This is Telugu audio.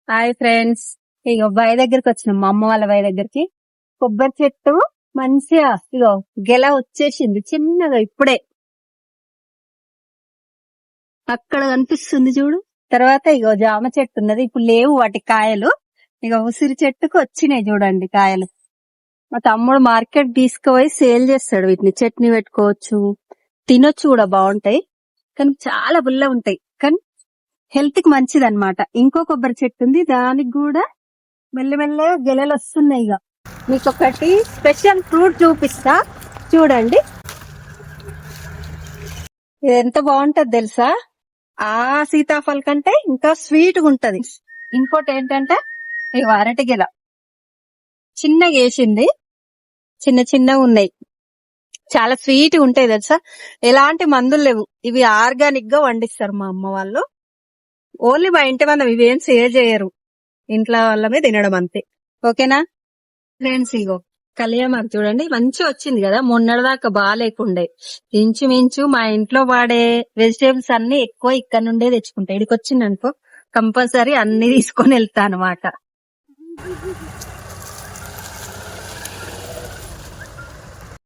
హాయ్ ఫ్రెండ్స్, ఇగో బావి దగ్గరికి వచ్చినాం. మా అమ్మ వాళ్ళ బావి దగ్గరికి. కొబ్బరి చెట్టు మంచిగా ఇగో గెల వచ్చేసింది చిన్నగా ఇప్పుడే. అక్కడ కనిపిస్తుంది చూడు. తర్వాత ఇగో జామ చెట్టు ఉన్నది, ఇప్పుడు లేవు వాటి కాయలు. ఇగో ఉసిరి చెట్టుకు వచ్చినాయి చూడండి కాయలు. మా తమ్ముడు మార్కెట్ తీసుకుపోయి సేల్ చేస్తాడు. వీటిని చట్నీ పెట్టుకోవచ్చు, తినొచ్చు కూడా, బాగుంటాయి. కానీ చాలా బుల్ల ఉంటాయి, కానీ హెల్త్ కి మంచిది అనమాట. ఇంకో కొబ్బరి చెట్టు ఉంది, దానికి కూడా మెల్లమెల్లగా గెలలు వస్తున్నాయి. ఇక మీకు ఒకటి స్పెషల్ ఫ్రూట్ చూపిస్తా చూడండి. ఇది ఎంత బాగుంటది తెలుసా? ఆ సీతాఫల్ కంటే ఇంకా స్వీట్ గా ఉంటది. ఇంకోటి ఏంటంటే ఈ అరటి గెల చిన్నగా వేసింది, చిన్న చిన్నగా ఉన్నాయి, చాలా స్వీట్ గా ఉంటాయి తెలుసా. ఎలాంటి మందులు లేవు, ఇవి ఆర్గానిక్ గా పండిస్తారు మా అమ్మ వాళ్ళు. ఓన్లీ మా ఇంటి మనం ఇవేం సేల్ చేయరు, ఇంట్లో వాళ్ళమే తినడం అంతే. ఓకేనా ఫ్రెండ్స్? ఇగో కలియామాకు చూడండి, మంచిగా వచ్చింది కదా. మొన్నటిదాకా బాగాలేకుండే. ఇంచుమించు మా ఇంట్లో వాడే వెజిటేబుల్స్ అన్ని ఎక్కువ ఇక్కడ నుండే తెచ్చుకుంటా. ఇక్కడికి వచ్చింది అనుకో కంపల్సరీ అన్ని తీసుకొని వెళ్తా అనమాట.